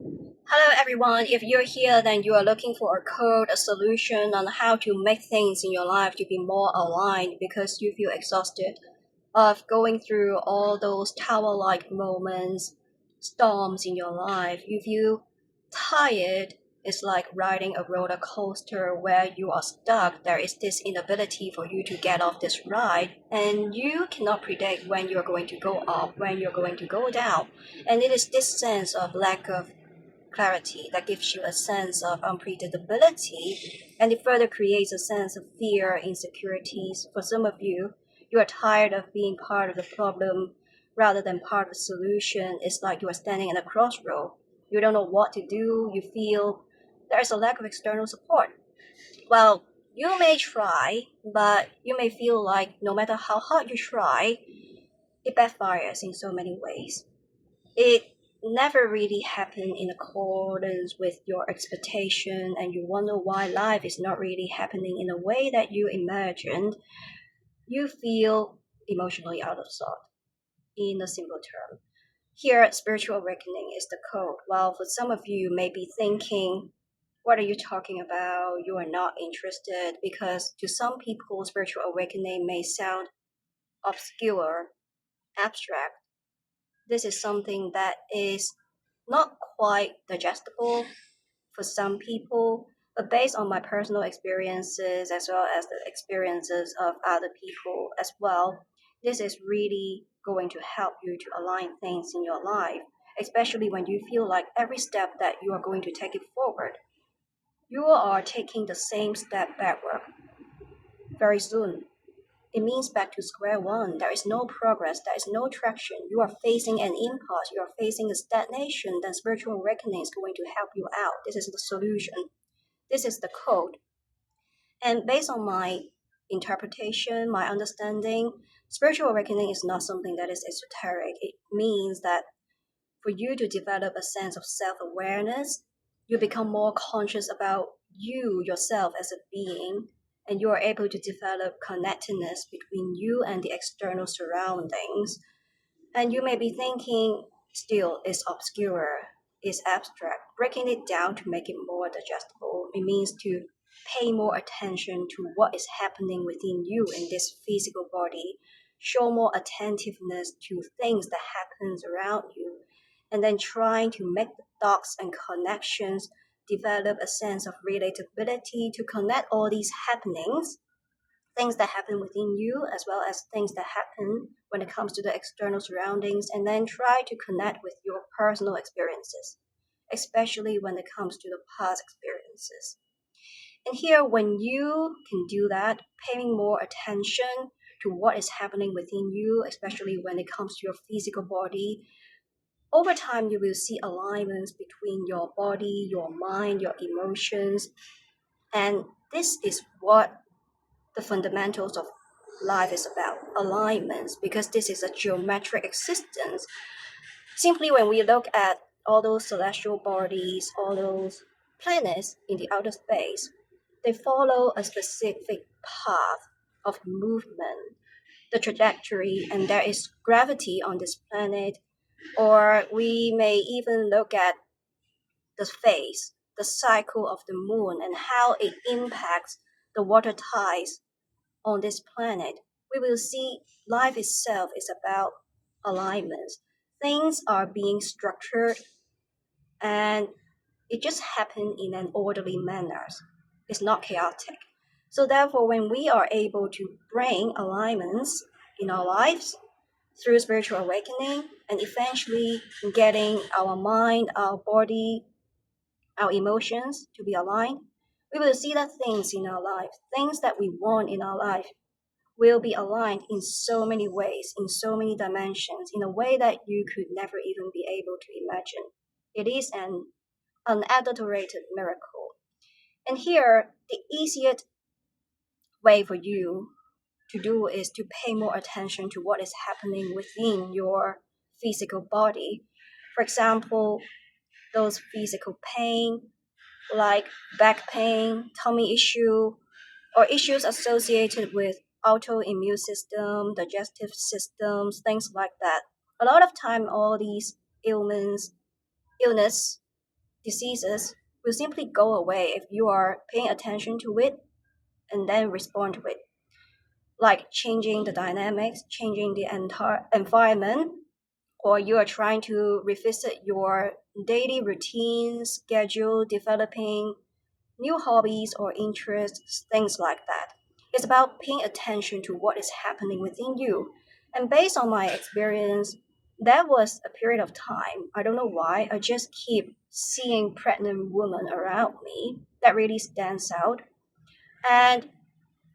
Hello everyone, if you're here then you are looking for a code, a solution on how to make things in your life to be more aligned because you feel exhausted of going through all those tower-like moments, storms in your life. You feel tired. It's like riding a roller coaster where you are stuck. There is this inability for you to get off this ride, and you cannot predict when you're going to go up, when you're going to go down. And it is this sense of lack of clarity that gives you a sense of unpredictability, and it further creates a sense of fear, insecurities. For some of you, you are tired of being part of the problem rather than part of the solution. It's like you are standing in a crossroad. You don't know what to do. You feel there is a lack of external support. Well, you may try, but you may feel like no matter how hard you try, it backfires in so many ways. It never really happened in accordance with your expectation, and you wonder why life is not really happening in a way that you imagined. You feel emotionally out of sort, in a simple term. Here, spiritual awakening is the code. While for some of you may be thinking, what are you talking about? You are not interested, because to some people, spiritual awakening may sound obscure, abstract. This is something that is not quite digestible for some people, but based on my personal experiences as well as the experiences of other people as well, this is really going to help you to align things in your life, especially when you feel like every step that you are going to take it forward, you are taking the same step backward very soon. It means back to square one. There is no progress, there is no traction. You are facing an impasse, you are facing a stagnation. Then spiritual awakening is going to help you out. This is the solution. This is the code. And based on my interpretation, my understanding, spiritual awakening is not something that is esoteric. It means that for you to develop a sense of self awareness, you become more conscious about you, yourself as a being, and you are able to develop connectedness between you and the external surroundings. And you may be thinking, still, it's obscure, it's abstract. Breaking it down to make it more digestible, it means to pay more attention to what is happening within you in this physical body, show more attentiveness to things that happens around you, and then trying to make the dots and connections, develop a sense of relatability to connect all these happenings, things that happen within you as well as things that happen when it comes to the external surroundings, and then try to connect with your personal experiences, especially when it comes to the past experiences. And here, when you can do that, paying more attention to what is happening within you, especially when it comes to your physical body, over time you will see alignments between your body, your mind, your emotions, and this is what the fundamentals of life is about, alignments, because this is a geometric existence. Simply when we look at all those celestial bodies, all those planets in the outer space, they follow a specific path of movement, the trajectory, and there is gravity on this planet. Or we may even look at the phase, the cycle of the moon, and how it impacts the water tides on this planet. We will see life itself is about alignments. Things are being structured, and it just happens in an orderly manner. It's not chaotic. So therefore, when we are able to bring alignments in our lives through spiritual awakening and eventually getting our mind, our body, our emotions to be aligned, we will see that things in our life, things that we want in our life, will be aligned in so many ways, in so many dimensions, in a way that you could never even be able to imagine. It is an unadulterated miracle. And here, the easiest way for you to do is to pay more attention to what is happening within your physical body. For example, those physical pain, like back pain, tummy issue, or issues associated with autoimmune system, digestive systems, things like that. A lot of time, all these illness diseases will simply go away if you are paying attention to it and then respond to it. Like changing the dynamics, changing the entire environment, or you are trying to revisit your daily routine, schedule, developing new hobbies or interests, things like that. It's about paying attention to what is happening within you. And based on my experience, that was a period of time. I don't know why. I just keep seeing pregnant women around me that really stands out. And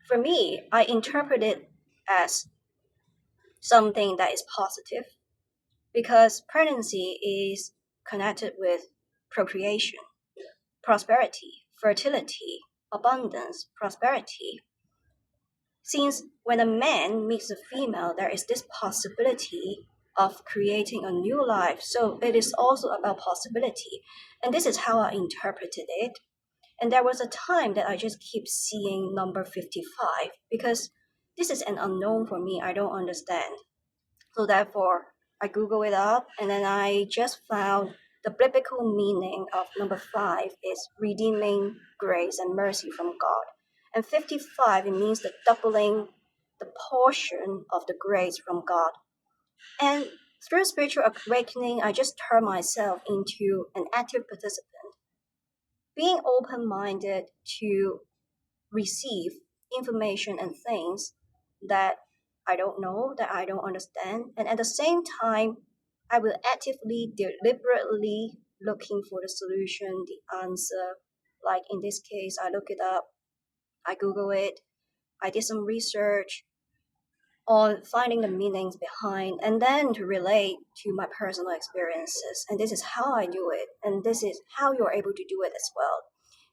for me, I interpret it as something that is positive because pregnancy is connected with procreation, prosperity, fertility, abundance, prosperity. Since when a man meets a female, there is this possibility of creating a new life. So it is also about possibility. And this is how I interpreted it. And there was a time that I just keep seeing number 55 because this is an unknown for me. I don't understand. So therefore, I Google it up and then I just found the biblical meaning of number 5 is redeeming grace and mercy from God. And 55, it means the doubling the portion of the grace from God. And through spiritual awakening, I just turned myself into an active participant, being open minded to receive information and things that I don't know, that I don't understand. And at the same time, I will actively, deliberately looking for the solution, the answer. Like in this case, I look it up, I Google it, I did some research on finding the meanings behind, and then to relate to my personal experiences. And this is how I do it, and this is how you're able to do it as well.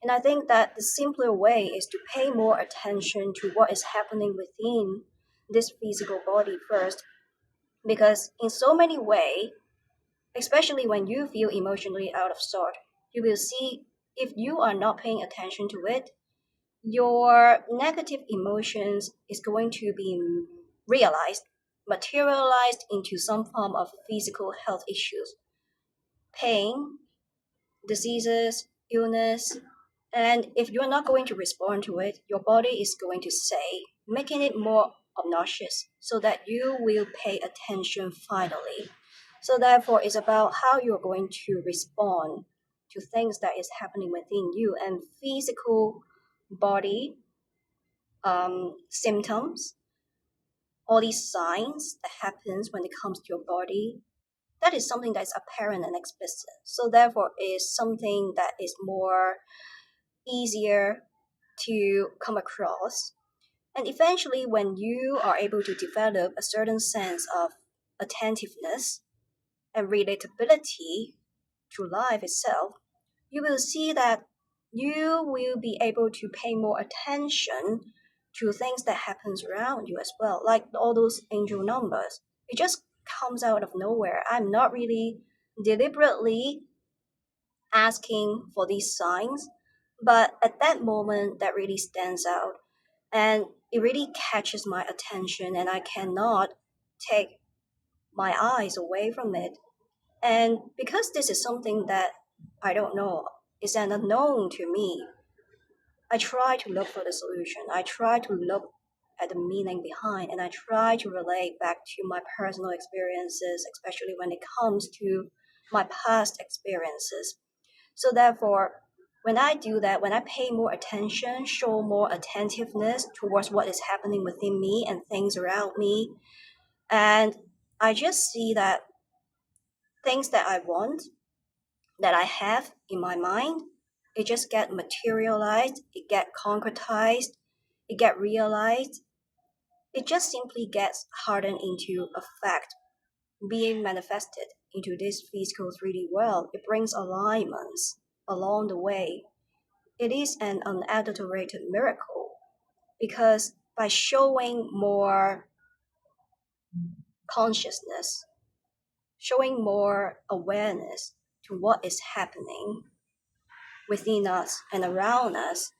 And I think that the simpler way is to pay more attention to what is happening within this physical body first, because in so many ways, especially when you feel emotionally out of sort, you will see if you are not paying attention to it, your negative emotions is going to be realized, materialized into some form of physical health issues, pain, diseases, illness. And if you're not going to respond to it, your body is going to say, making it more obnoxious so that you will pay attention finally. So therefore, it's about how you're going to respond to things that is happening within you, and physical body symptoms, all these signs that happens when it comes to your body, that is something that is apparent and explicit. So therefore, is something that is more easier to come across. And eventually, when you are able to develop a certain sense of attentiveness and relatability to life itself, you will see that you will be able to pay more attention to things that happens around you as well, like all those angel numbers. It just comes out of nowhere. I'm not really deliberately asking for these signs, but at that moment that really stands out and it really catches my attention and I cannot take my eyes away from it. And because this is something that I don't know, is an unknown to me, I try to look for the solution. I try to look at the meaning behind, and I try to relate back to my personal experiences, especially when it comes to my past experiences. So, therefore, when I do that, when I pay more attention, show more attentiveness towards what is happening within me and things around me, and I just see that things that I want, that I have in my mind, it just get materialized, it get concretized, it get realized. It just simply gets hardened into a fact, being manifested into this physical 3D world. It brings alignments along the way. It is an unadulterated miracle because by showing more consciousness, showing more awareness to what is happening within us and around us,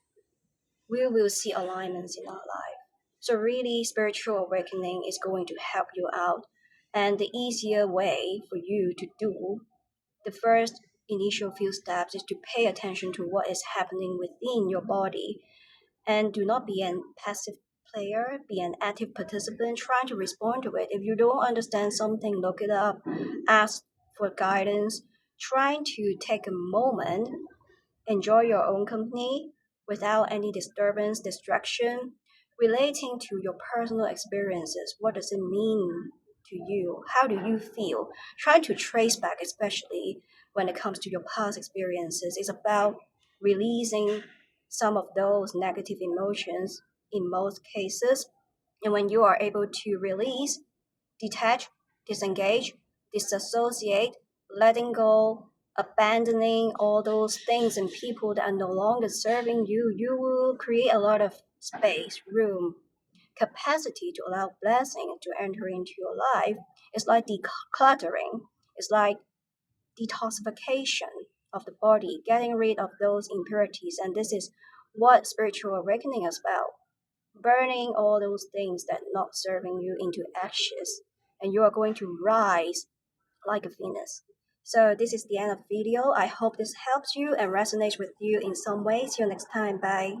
we will see alignments in our life. So, really, spiritual awakening is going to help you out. And the easier way for you to do, the first initial few steps is to pay attention to what is happening within your body, and do not be an passive player, be an active participant trying to respond to it. If you don't understand something, look it up, ask for guidance, trying to take a moment, enjoy your own company without any disturbance, distraction, relating to your personal experiences. What does it mean to you? How do you feel? Trying to trace back, especially when it comes to your past experiences, is about releasing some of those negative emotions in most cases. And when you are able to release, detach, disengage, disassociate, letting go, abandoning all those things and people that are no longer serving you, you will create a lot of space, room, capacity to allow blessing to enter into your life. It's like decluttering. It's like detoxification of the body, getting rid of those impurities. And this is what spiritual awakening is about. Burning all those things that are not serving you into ashes, and you are going to rise like a phoenix. So this is the end of the video. I hope this helps you and resonates with you in some way. See you next time. Bye.